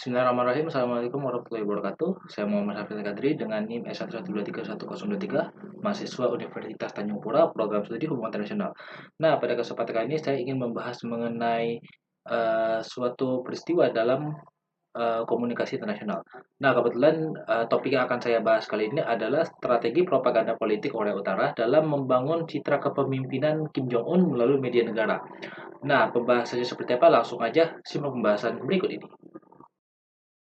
Bismillahirrahmanirrahim. Assalamualaikum warahmatullahi wabarakatuh. Saya Muhammad Hafiz Kadri dengan NIM S112311023, mahasiswa Universitas Tanjung Pura, program studi hubungan internasional. Nah, pada kesempatan kali ini saya ingin membahas mengenai suatu peristiwa dalam komunikasi internasional. Nah, kebetulan topik yang akan saya bahas kali ini adalah strategi propaganda politik Korea Utara dalam membangun citra kepemimpinan Kim Jong Un melalui media negara. Nah, pembahasannya seperti apa? Langsung aja simak pembahasan berikut ini.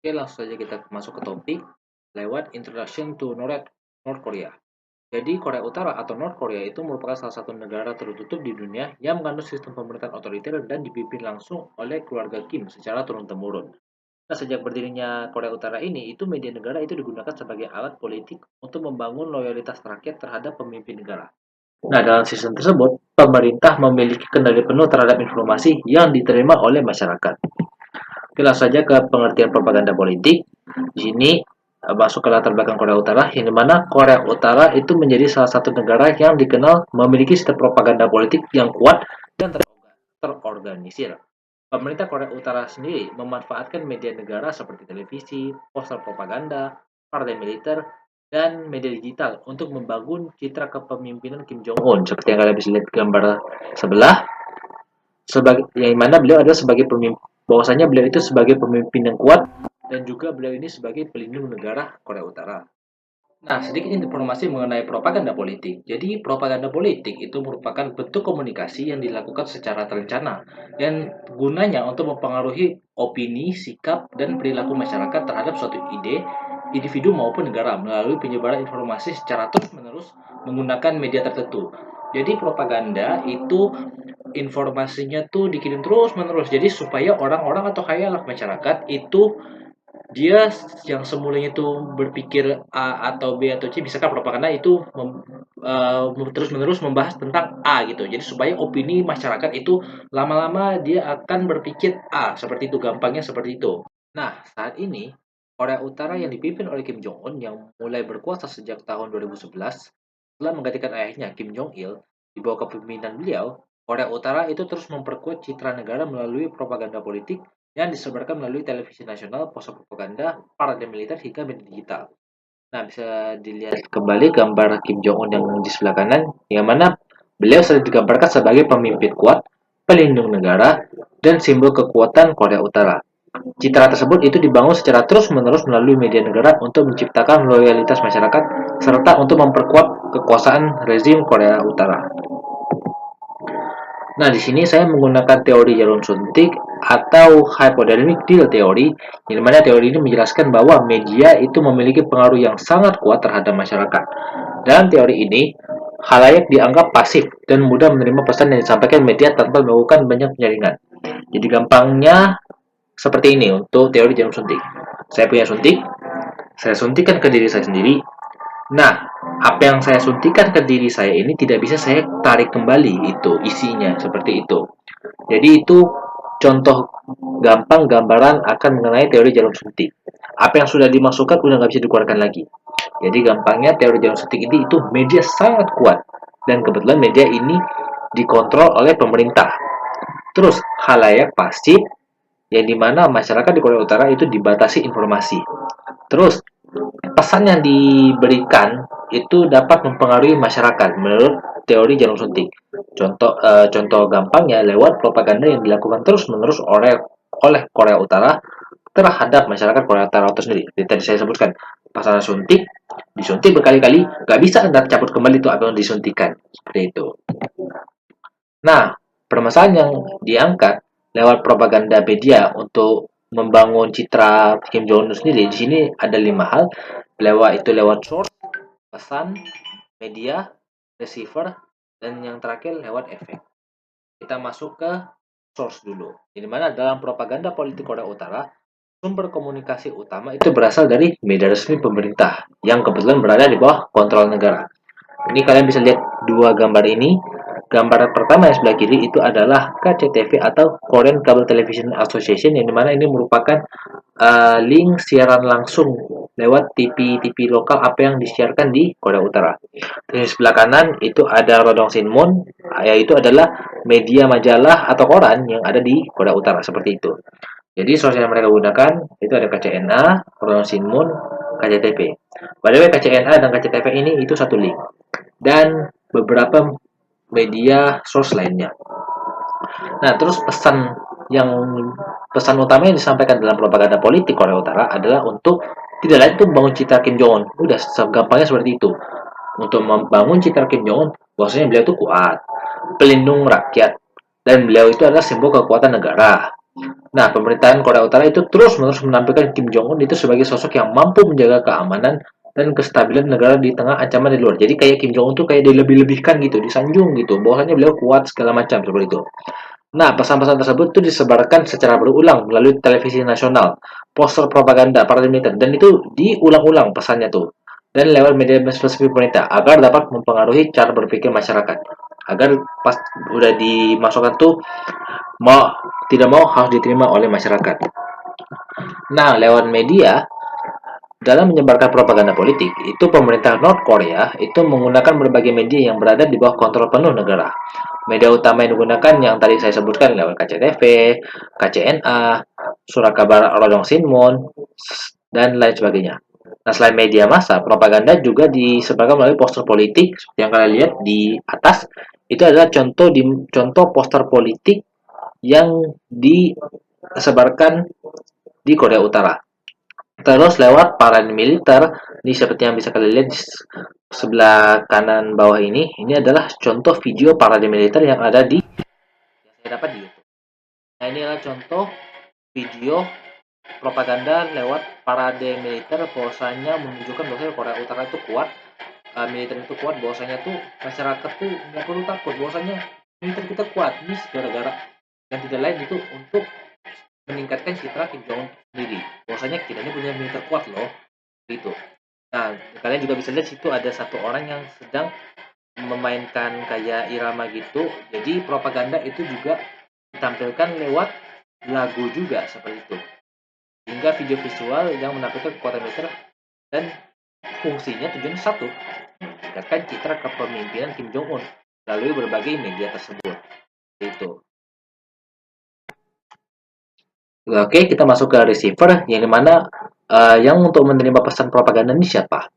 Oke, langsung saja kita masuk ke topik lewat Introduction to North Korea. Jadi, Korea Utara atau North Korea itu merupakan salah satu negara tertutup di dunia yang mengandung sistem pemerintahan otoriter dan dipimpin langsung oleh keluarga Kim secara turun-temurun. Nah, sejak berdirinya Korea Utara ini, itu media negara itu digunakan sebagai alat politik untuk membangun loyalitas rakyat terhadap pemimpin negara. Nah, dalam sistem tersebut, pemerintah memiliki kendali penuh terhadap informasi yang diterima oleh masyarakat. Oke, langsung saja ke pengertian propaganda politik. Di sini masuk ke latar belakang Korea Utara, yang dimana Korea Utara itu menjadi salah satu negara yang dikenal memiliki sistem propaganda politik yang kuat dan terorganisir. Pemerintah Korea Utara sendiri memanfaatkan media negara seperti televisi, poster propaganda, partai militer, dan media digital untuk membangun citra kepemimpinan Kim Jong-un. Seperti yang kalian bisa lihat gambar sebelah, sebagai yang mana beliau adalah sebagai pemimpin, bahwasanya beliau itu sebagai pemimpin yang kuat dan juga beliau ini sebagai pelindung negara Korea Utara. Nah, sedikit informasi mengenai propaganda politik. Jadi, propaganda politik itu merupakan bentuk komunikasi yang dilakukan secara terencana dan gunanya untuk mempengaruhi opini, sikap, dan perilaku masyarakat terhadap suatu ide, individu maupun negara melalui penyebaran informasi secara terus-menerus menggunakan media tertentu. Jadi, propaganda itu informasinya tuh dikirim terus-menerus. Jadi, supaya orang-orang atau khayal masyarakat itu dia yang semulanya itu berpikir A atau B atau C, misalkan propaganda itu terus-menerus membahas tentang A gitu. Jadi supaya opini masyarakat itu lama-lama dia akan berpikir A, seperti itu, gampangnya seperti itu. Nah, saat ini Korea Utara yang dipimpin oleh Kim Jong Un yang mulai berkuasa sejak tahun 2011 setelah menggantikan ayahnya Kim Jong Il. Di bawah kepemimpinan beliau, Korea Utara itu terus memperkuat citra negara melalui propaganda politik yang disebarkan melalui televisi nasional, poster propaganda, parade militer, hingga media digital. Nah, bisa dilihat kembali gambar Kim Jong Un yang di sebelah kanan, yang mana beliau sering digambarkan sebagai pemimpin kuat, pelindung negara, dan simbol kekuatan Korea Utara. Citra tersebut itu dibangun secara terus-menerus melalui media negara untuk menciptakan loyalitas masyarakat serta untuk memperkuat kekuasaan rezim Korea Utara. Nah, di sini saya menggunakan teori jarum suntik atau hypodermic needle theory, di mana teori ini menjelaskan bahwa media itu memiliki pengaruh yang sangat kuat terhadap masyarakat. Dalam teori ini, khalayak dianggap pasif dan mudah menerima pesan yang disampaikan media tanpa melakukan banyak penyaringan. Jadi gampangnya seperti ini untuk teori jarum suntik. Saya punya suntik, saya suntikkan ke diri saya sendiri. Nah, apa yang saya suntikan ke diri saya ini tidak bisa saya tarik kembali, itu isinya seperti itu. Jadi itu contoh gampang gambaran akan mengenai teori jarum suntik. Apa yang sudah dimasukkan udah nggak bisa dikeluarkan lagi. Jadi gampangnya teori jarum suntik ini itu media sangat kuat dan kebetulan media ini dikontrol oleh pemerintah. Terus khalayak pasif yang dimana masyarakat di Korea Utara itu dibatasi informasi. Terus pesan yang diberikan itu dapat mempengaruhi masyarakat menurut teori jarum suntik. Contoh gampangnya lewat propaganda yang dilakukan terus-menerus oleh Korea Utara terhadap masyarakat Korea Utara itu sendiri. Jadi, tadi saya sebutkan pasal suntik, disuntik berkali-kali, nggak bisa Anda cabut kembali itu apa yang disuntikan. Seperti itu. Nah, permasalahan yang diangkat lewat propaganda media untuk membangun citra Kim Jong Un sendiri di sini ada 5 hal. Lewat source, pesan, media, receiver, dan yang terakhir lewat efek. Kita masuk ke source dulu. Di mana dalam propaganda politik Korea Utara, sumber komunikasi utama itu berasal dari media resmi pemerintah yang kebetulan berada di bawah kontrol negara. Ini kalian bisa lihat dua gambar ini. Gambar pertama yang sebelah kiri itu adalah KCTV atau Korean Cable Television Association, yang dimana ini merupakan link siaran langsung lewat TV-TV lokal apa yang disiarkan di Korea Utara. Dan di sebelah kanan itu ada Rodong Sinmun, yaitu adalah media majalah atau koran yang ada di Korea Utara, seperti itu. Jadi source yang mereka gunakan itu ada KCNA, Rodong Sinmun, KCTV. By the way, KCNA dan KCTV ini itu satu link. Dan beberapa media source lainnya. Nah, terus pesan utama yang disampaikan dalam propaganda politik Korea Utara adalah untuk tidak lain itu membangun citra Kim Jong Un. Udah segampangnya seperti itu. Untuk membangun citra Kim Jong Un, bahwasanya beliau itu kuat, pelindung rakyat, dan beliau itu adalah simbol kekuatan negara. Nah, pemerintahan Korea Utara itu terus-menerus menampilkan Kim Jong Un itu sebagai sosok yang mampu menjaga keamanan dan kestabilan negara di tengah ancaman di luar. Jadi kayak Kim Jong Un tuh kayak dilebih-lebihkan gitu, disanjung gitu. Bahwasanya beliau kuat segala macam seperti itu. Nah, pesan-pesan tersebut itu disebarkan secara berulang melalui televisi nasional, poster propaganda para militer, dan itu diulang-ulang pesannya tuh. Dan lewat media spesifik pemerintah agar dapat mempengaruhi cara berpikir masyarakat. Agar pas udah dimasukkan tuh mau tidak mau harus diterima oleh masyarakat. Nah, lewat media dalam menyebarkan propaganda politik, itu pemerintah North Korea itu menggunakan berbagai media yang berada di bawah kontrol penuh negara. Media utama yang digunakan yang tadi saya sebutkan lewat KCTV, KCNA, surat kabar Rodong Sinmun, dan lain sebagainya. Nah, selain media massa, propaganda juga disebarkan melalui poster politik yang kalian lihat di atas. Itu adalah contoh poster politik yang disebarkan di Korea Utara. Terus lewat paramiliter, ini seperti yang bisa kalian lihat di sebelah kanan bawah ini adalah contoh video paramiliter yang ada di yang saya dapat di YouTube. Nah, ini adalah contoh video propaganda lewat parade militer bahwasanya menunjukkan bahwasanya Korea Utara itu kuat, militer itu kuat, bahwasanya tuh masyarakat tuh nggak perlu takut, bahwasanya militer kita kuat, ini gara-gara dan tidak lain itu untuk meningkatkan citra Kim Jong Un sendiri. Bahwasanya kita ini punya militer kuat loh, gitu. Nah, kalian juga bisa lihat situ ada satu orang yang sedang memainkan kayak irama gitu. Jadi propaganda itu juga ditampilkan lewat lagu juga seperti itu. Hingga video visual yang menampilkan kekuatan militer dan fungsinya tujuan satu, meningkatkan citra kepemimpinan Kim Jong Un melalui berbagai media tersebut. Itu. Oke, kita masuk ke receiver yang dimana yang untuk menerima pesan propaganda ini siapa?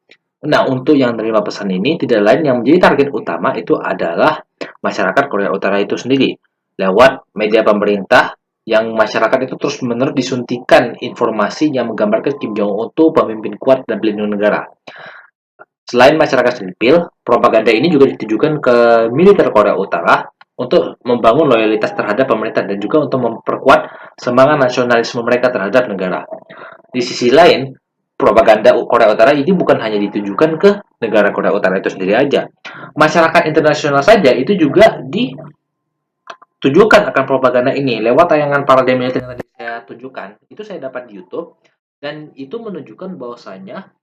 Nah, untuk yang menerima pesan ini tidak lain yang menjadi target utama itu adalah masyarakat Korea Utara itu sendiri. Lewat media pemerintah yang masyarakat itu terus-menerus disuntikan informasi yang menggambarkan Kim Jong Un itu pemimpin kuat dan pelindung negara. Selain masyarakat sipil, propaganda ini juga ditujukan ke militer Korea Utara untuk membangun loyalitas terhadap pemerintah dan juga untuk memperkuat semangat nasionalisme mereka terhadap negara. Di sisi lain, propaganda Korea Utara ini bukan hanya ditujukan ke negara Korea Utara itu sendiri aja. Masyarakat internasional saja itu juga ditujukan akan propaganda ini lewat tayangan parade militer yang tadi saya tunjukkan. Itu saya dapat di YouTube dan itu menunjukkan bahwasanya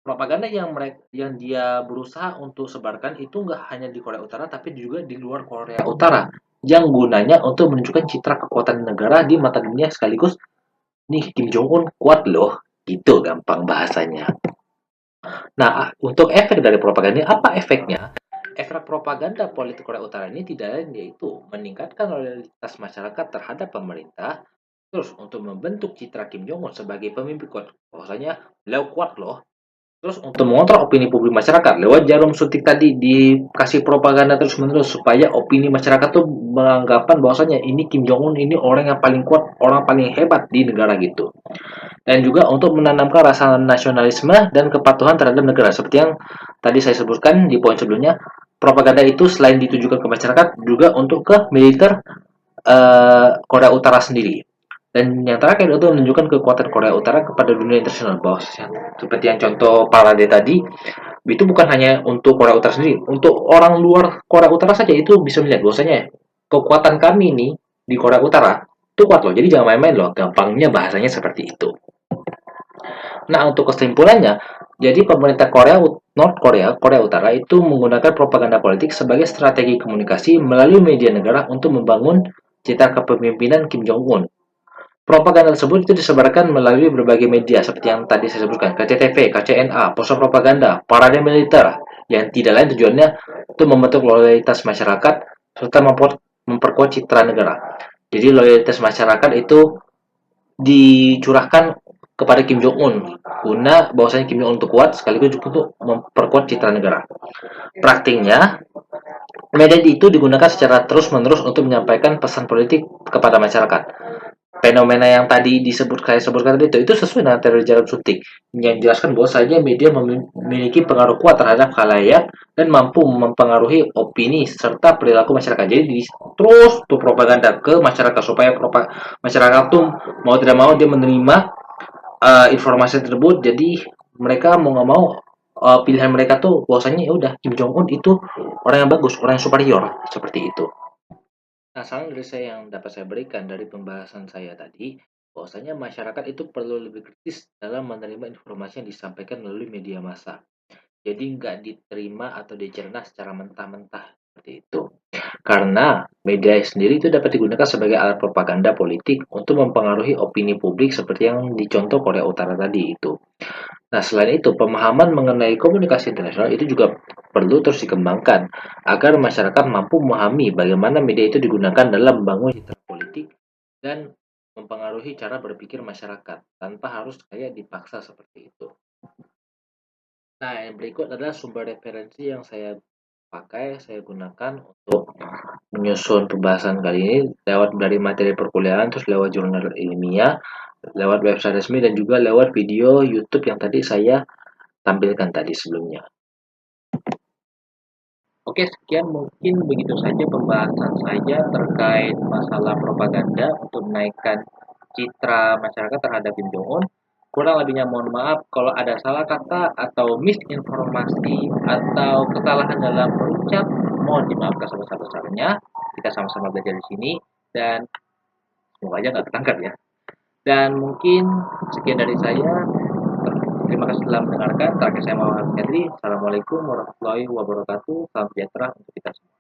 propaganda yang dia berusaha untuk sebarkan itu nggak hanya di Korea Utara tapi juga di luar Korea Utara yang gunanya untuk menunjukkan citra kekuatan negara di mata dunia sekaligus nih Kim Jong Un kuat loh, itu gampang bahasanya. Nah, untuk efek dari propaganda apa efeknya? Efek propaganda politik Korea Utara ini tidak lain yaitu meningkatkan loyalitas masyarakat terhadap pemerintah, terus untuk membentuk citra Kim Jong Un sebagai pemimpin kuat, bahwasanya beliau kuat loh. Terus untuk mengontrol opini publik masyarakat lewat jarum suntik tadi dikasih propaganda terus-menerus supaya opini masyarakat tuh menganggapan bahwasanya ini Kim Jong Un ini orang yang paling kuat, orang paling hebat di negara gitu. Dan juga untuk menanamkan rasa nasionalisme dan kepatuhan terhadap negara seperti yang tadi saya sebutkan di poin sebelumnya. Propaganda itu selain ditujukan ke masyarakat juga untuk ke militer Korea Utara sendiri. Dan yang terakhir itu menunjukkan kekuatan Korea Utara kepada dunia internasional. Bahwa seperti yang contoh parade tadi, itu bukan hanya untuk Korea Utara sendiri, untuk orang luar Korea Utara saja itu bisa melihat bahwasanya kekuatan kami ini di Korea Utara itu kuat loh. Jadi jangan main-main loh. Gampangnya bahasanya seperti itu. Nah, untuk kesimpulannya, jadi pemerintah North Korea, Korea Utara itu menggunakan propaganda politik sebagai strategi komunikasi melalui media negara untuk membangun citra kepemimpinan Kim Jong Un. Propaganda tersebut itu disebarkan melalui berbagai media seperti yang tadi saya sebutkan, KCTV, KCNA, poster propaganda, parade militer, yang tidak lain tujuannya untuk membentuk loyalitas masyarakat serta memperkuat citra negara. Jadi loyalitas masyarakat itu dicurahkan kepada Kim Jong Un guna bahwasanya Kim Jong Un itu kuat sekaligus juga untuk memperkuat citra negara. Praktiknya, media itu digunakan secara terus-menerus untuk menyampaikan pesan politik kepada masyarakat. Fenomena yang tadi saya sebutkan tadi itu sesuai dengan teori jarum suntik yang menjelaskan bahwasanya media memiliki pengaruh kuat terhadap khalayak dan mampu mempengaruhi opini serta perilaku masyarakat. Jadi terus propaganda ke masyarakat supaya masyarakat tuh mau tidak mau dia menerima informasi tersebut. Jadi mereka mau nggak mau pilihan mereka tuh bahwasanya ya udah Kim Jong Un itu orang yang bagus, orang yang superior seperti itu. Nah, saran dari saya yang dapat saya berikan dari pembahasan saya tadi, bahwasanya masyarakat itu perlu lebih kritis dalam menerima informasi yang disampaikan melalui media massa. Jadi nggak diterima atau dicerna secara mentah-mentah seperti itu. Karena media sendiri itu dapat digunakan sebagai alat propaganda politik untuk mempengaruhi opini publik seperti yang dicontoh Korea Utara tadi itu. Nah, selain itu, pemahaman mengenai komunikasi internasional itu juga perlu terus dikembangkan agar masyarakat mampu memahami bagaimana media itu digunakan dalam membangun citra politik dan mempengaruhi cara berpikir masyarakat tanpa harus kayak dipaksa seperti itu. Nah, yang berikut adalah sumber referensi yang saya gunakan untuk menyusun pembahasan kali ini lewat dari materi perkuliahan, terus lewat jurnal ilmiah, lewat website resmi dan juga lewat video YouTube yang tadi saya tampilkan tadi sebelumnya. Oke, sekian mungkin begitu saja pembahasan saya terkait masalah propaganda untuk menaikkan citra masyarakat terhadap Kim Jong Un. Kurang lebihnya mohon maaf kalau ada salah kata atau misinformasi atau kesalahan dalam berucap, mohon dimaafkan sebesar-besarnya. Kita sama-sama belajar di sini dan semoga aja nggak ketangkap ya. Dan mungkin sekian dari saya. Terima kasih telah mendengarkan. Terakhir saya Muhammad Henry. Assalamualaikum warahmatullahi wabarakatuh. Salam sejahtera untuk kita semua.